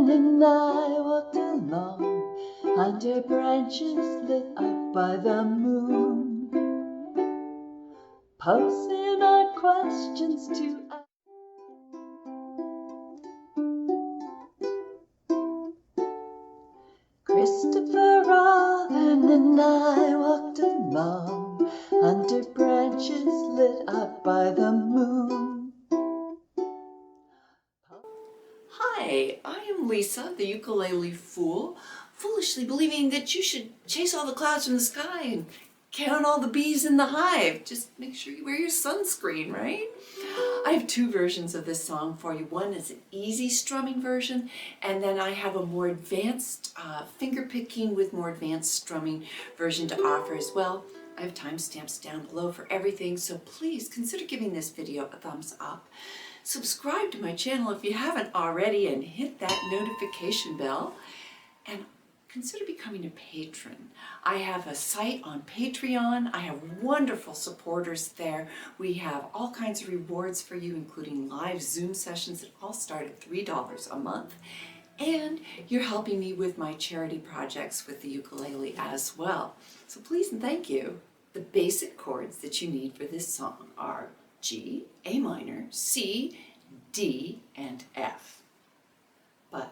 and I walked along under branches lit up by the moon, posing our questions to ask. Christopher Robin and I walked along under branches lit up by the moon. Hi, I am Lisa, the ukulele fool, foolishly believing that you should chase all the clouds from the sky and count all the bees in the hive. Just make sure you wear your sunscreen, right? I have two versions of this song for you. One is an easy strumming version, and then I have a more advanced finger picking with more advanced strumming version to offer as well. I have timestamps down below for everything, so please consider giving this video a thumbs up. Subscribe to my channel if you haven't already and hit that notification bell, and consider becoming a patron. I have a site on Patreon. I have wonderful supporters there. We have all kinds of rewards for you, including live Zoom sessions that all start at $3 a month. And you're helping me with my charity projects with the ukulele as well. So please and thank you. The basic chords that you need for this song are G, A minor, C, D, and F. But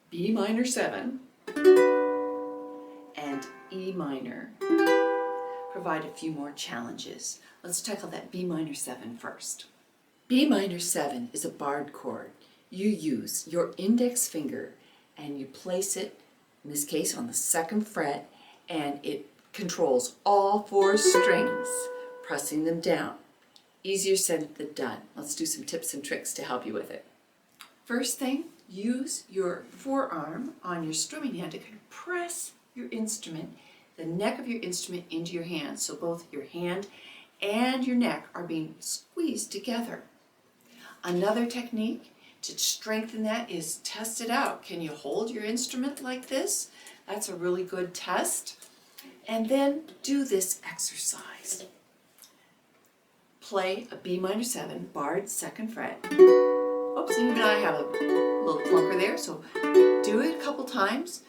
B minor 7 and E minor provide a few more challenges. Let's tackle that B minor 7 first. B minor 7 is a barred chord. You use your index finger and you place it, in this case, on the 2nd fret, and it controls all 4 strings, pressing them down. Easier said than done. Let's do some tips and tricks to help you with it. First thing, use your forearm on your strumming hand to compress your instrument, the neck of your instrument into your hand, so both your hand and your neck are being squeezed together. Another technique to strengthen that is test it out. Can you hold your instrument like this? That's a really good test. And then do this exercise. Play a B minor 7, barred 2nd fret. Oops, even I have a little clunker there, so do it a couple times,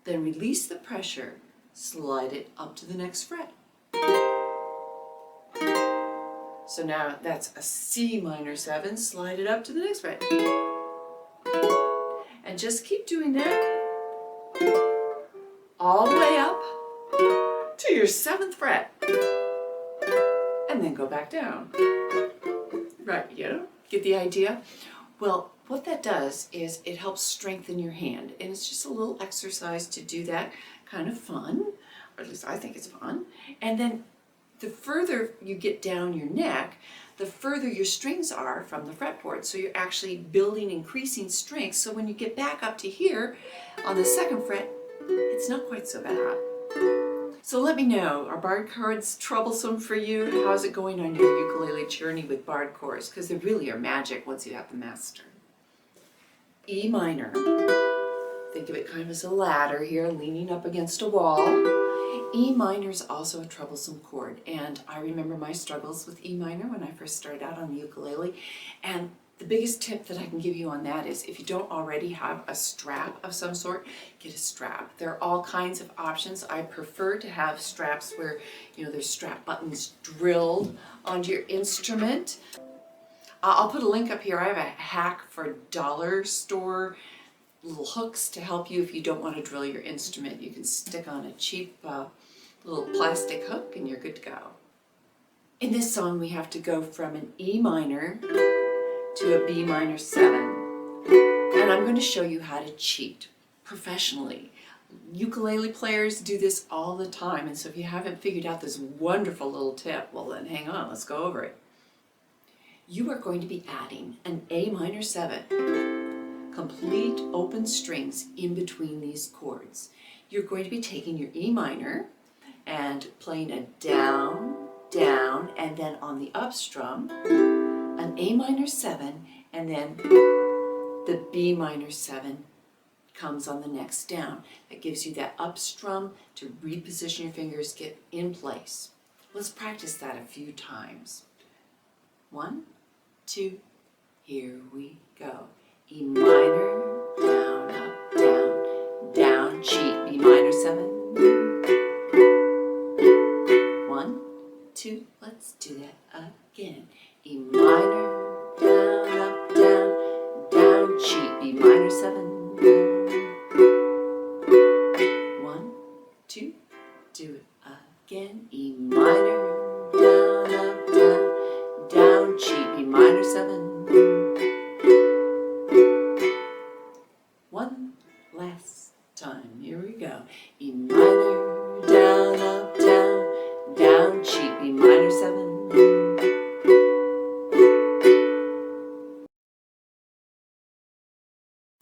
then release the pressure, slide it up to the next fret. So now that's a C minor 7, slide it up to the next fret. And just keep doing that all the way up to your 7th fret. And then go back down. Right, get the idea? Well, what that does is it helps strengthen your hand, and it's just a little exercise to do that. Kind of fun, or at least I think it's fun. And then the further you get down your neck, the further your strings are from the fretboard. So you're actually building increasing strength. So when you get back up to here on the 2nd fret, it's not quite so bad. So let me know, are barred chords troublesome for you? How's it going on your ukulele journey with barred chords? Because they really are magic once you have them mastered. E minor. Think of it kind of as a ladder here, leaning up against a wall. E minor is also a troublesome chord, and I remember my struggles with E minor when I first started out on the ukulele. And the biggest tip that I can give you on that is if you don't already have a strap of some sort, get a strap. There are all kinds of options. I prefer to have straps where, there's strap buttons drilled onto your instrument. I'll put a link up here. I have a hack for dollar store little hooks to help you if you don't want to drill your instrument. You can stick on a cheap little plastic hook and you're good to go. In this song, we have to go from an E minor to a B minor 7. And I'm going to show you how to cheat professionally. Ukulele players do this all the time, and so if you haven't figured out this wonderful little tip, well then hang on, let's go over it. You are going to be adding an A minor 7, complete open strings in between these chords. You're going to be taking your E minor and playing a down, down, and then on the up strum, an A minor 7, and then the B minor 7 comes on the next down. That gives you that up strum to reposition your fingers, get in place. Let's practice that a few times. 1, 2, here we go. E minor,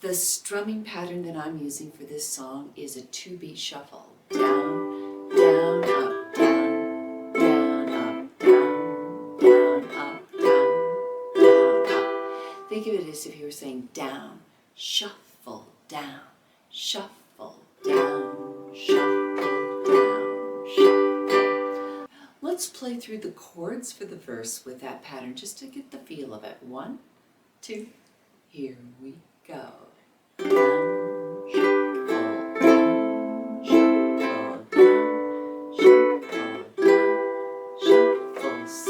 The strumming pattern that I'm using for this song is a 2-beat shuffle. Down, down, up, down, down, up, down, down, up, down, down, up. Think of it as if you were saying down, shuffle, down, shuffle, down, shuffle, down, shuffle. Let's play through the chords for the verse with that pattern just to get the feel of it. 1, 2, here we go. Down, shuffle, down, shuffle, down, shuffle, down, shuffle C,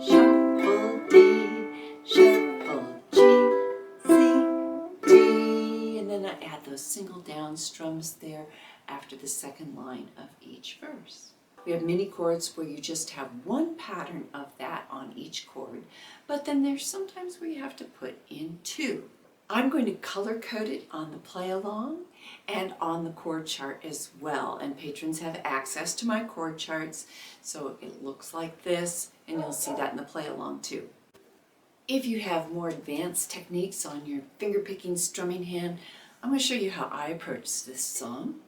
shuffle D, shuffle G, C, D, and then I add those single down strums there after the second line of each verse. We have mini chords where you just have one pattern of that on each chord, but then there's sometimes where you have to put in 2. I'm going to color code it on the play along and on the chord chart as well, and patrons have access to my chord charts, so it looks like this, and you'll see that in the play along too. If you have more advanced techniques on your finger picking strumming hand, I'm going to show you how I approach this song.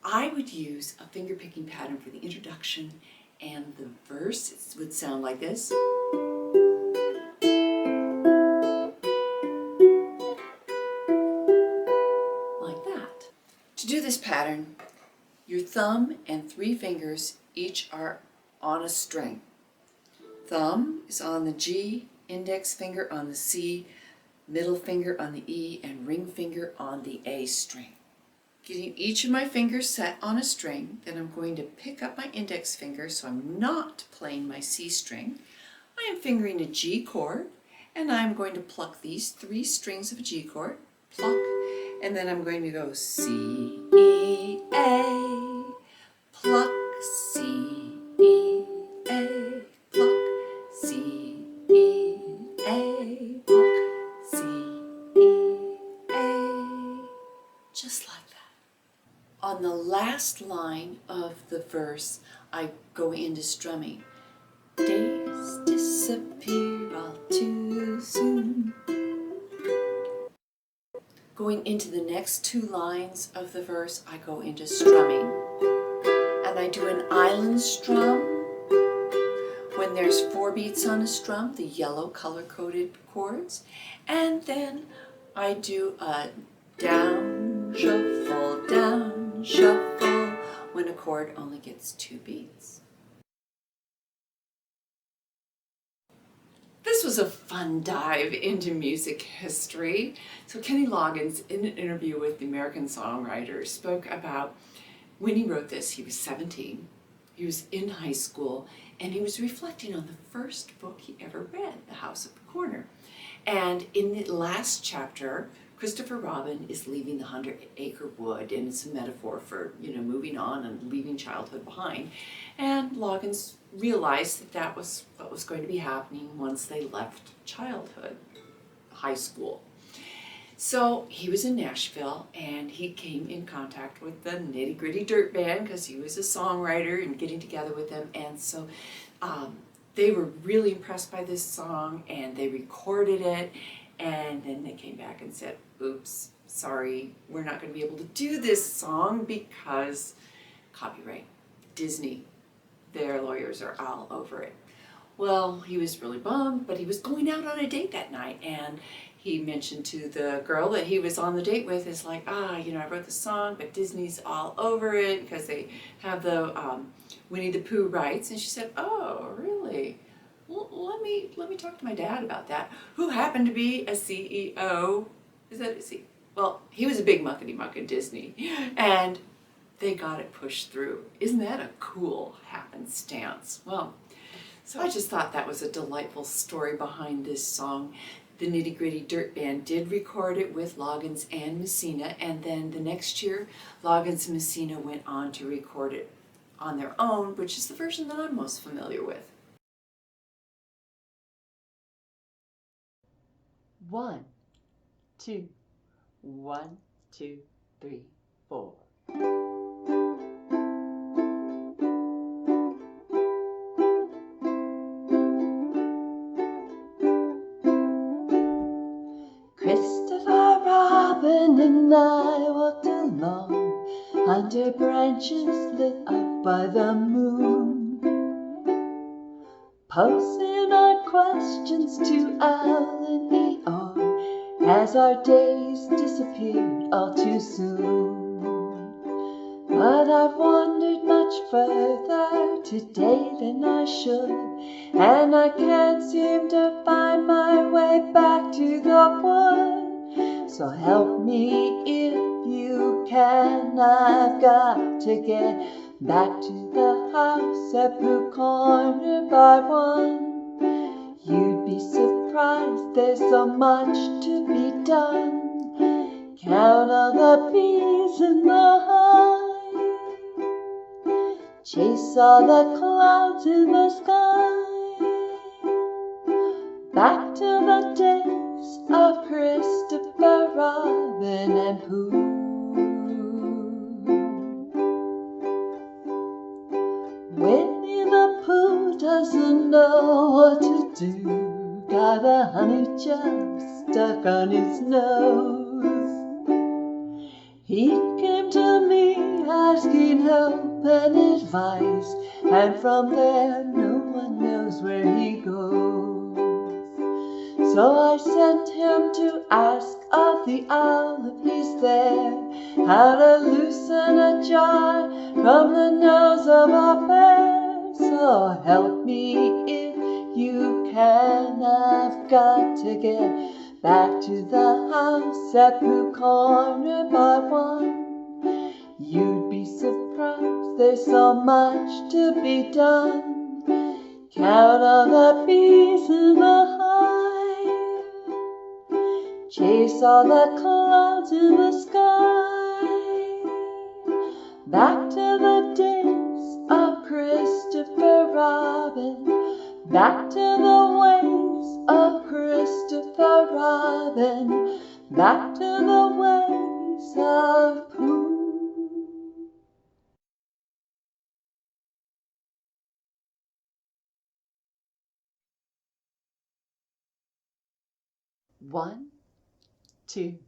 I would use a finger picking pattern for the introduction, and the verse would sound like this. Like that. To do this pattern, your thumb and 3 fingers each are on a string. Thumb is on the G, index finger on the C, middle finger on the E, and ring finger on the A string. Getting each of my fingers set on a string, then I'm going to pick up my index finger so I'm not playing my C string. I am fingering a G chord, and I'm going to pluck these 3 strings of a G chord, pluck, and then I'm going to go C, E, A, pluck, C, E, A, pluck, C, E, A, pluck, C, E, A, just like that. On the last line of the verse, I go into strumming. Days disappear all too soon. Going into the next 2 lines of the verse, I go into strumming. And I do an island strum. When there's 4 beats on a strum, the yellow color-coded chords. And then I do a down, shuffle, when a chord only gets 2 beats. This was a fun dive into music history. So Kenny Loggins, in an interview with the American Songwriter, spoke about when he wrote this. He was 17, he was in high school, and he was reflecting on the first book he ever read, The House at the Corner. And in the last chapter, Christopher Robin is leaving the 100-acre wood, and it's a metaphor for, moving on and leaving childhood behind. And Loggins realized that that was what was going to be happening once they left childhood, high school. So he was in Nashville, and he came in contact with the Nitty Gritty Dirt Band because he was a songwriter and getting together with them. And so they were really impressed by this song, and they recorded it. And then they came back and said, oops, sorry, we're not going to be able to do this song because copyright. Disney, their lawyers are all over it. Well, he was really bummed, but he was going out on a date that night, and he mentioned to the girl that he was on the date with, is like, I wrote the song, but Disney's all over it because they have the Winnie the Pooh rights. And she said, oh, really? Well, let me talk to my dad about that, who happened to be a CEO. Is that a CEO? Well, he was a big muckety-muck at Disney, and they got it pushed through. Isn't that a cool happenstance? Well, so I just thought that was a delightful story behind this song. The Nitty Gritty Dirt Band did record it with Loggins and Messina, and then the next year, Loggins and Messina went on to record it on their own, which is the version that I'm most familiar with. 1, 2, 1, 2, 3, 4. Christopher robin and I walked along under branches lit up by the moon, posing our questions to Al and Eeyore as our days disappeared all too soon. But I've wandered much further today than I should, and I can't seem to find my way back to the wood. So help me if you can, I've got to get back to the house at Pooh Corner by 1. You'd be surprised, there's so much to be done. Count all the bees in the hive, chase all the clouds in the sky, back to the days of Christopher Robin and Pooh. Winnie the Pooh doesn't know what to do, got a honey jar stuck on his nose. He came to me asking help and advice, and from there no one knows where he goes. So I sent him to ask of the owl if he's there, how to loosen a jar from the nose of a bear. So help me if you can, I've got to get back to the house at Pooh Corner by 1. You'd be surprised, there's so much to be done. Count all the bees in the hive, chase all the clouds in the sky, back to the days of Christopher Robin, back to the ways of Christopher Robin, back to the ways of Pooh. 1, 2,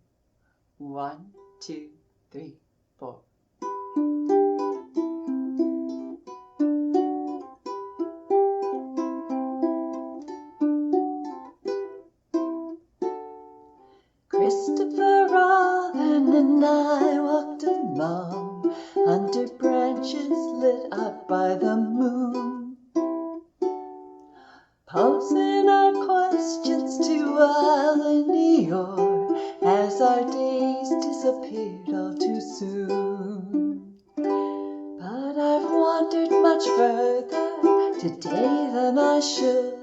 1, 2, 3, 4. Christopher Robin and I walked along under branches lit up by the moon, posing our questions to Al and Eeyore as our days disappeared all too soon. But I've wandered much further today than I should,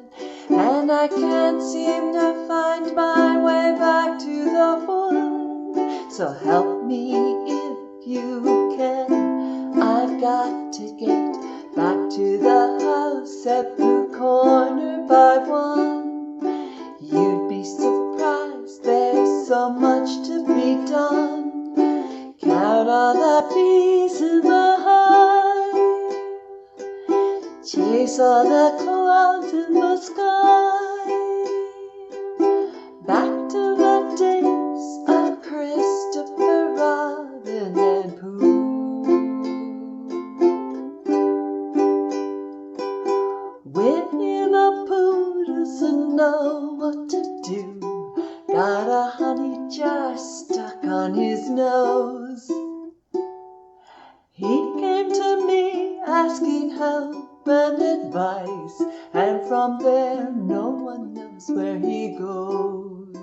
and I can't seem to find my way back to the wood. So help me if you can, I've got to get back to the house at Pooh Corner by 1. You'd be surprised, there's so much to be done. Count all the bees in the hive, chase all the clouds in the sky, back to the days of Christopher Robin and Pooh. Winnie the Pooh doesn't know what to do, got a honey jar stuck on his nose. He came to me asking help and advice, and from there no one knows where he goes.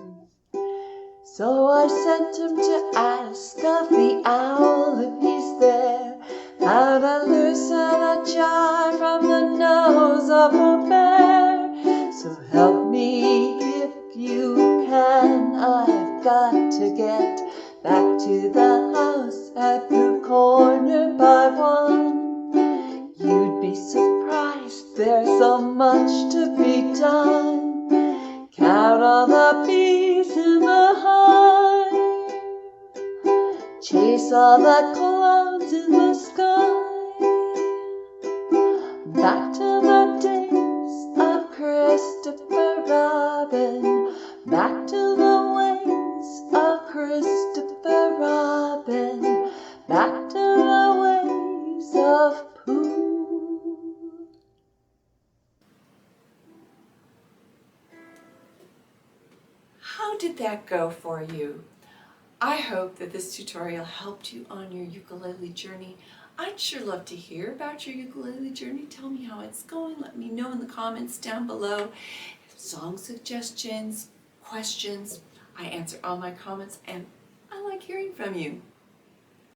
So I sent him to ask of the owl if he's there, how to loosen a jar from the nose of a bear. So help me if you can, I've got to get back to the house at Pooh Corner by 1. You'd be surprised, there's so much to be done. Count all the bees in the hive, chase all the clouds in the sky, back to the days of Christopher Robin, back to the ways of Christopher that go for you? I hope that this tutorial helped you on your ukulele journey. I'd sure love to hear about your ukulele journey. Tell me how it's going. Let me know in the comments down below. Song suggestions, questions. I answer all my comments and I like hearing from you.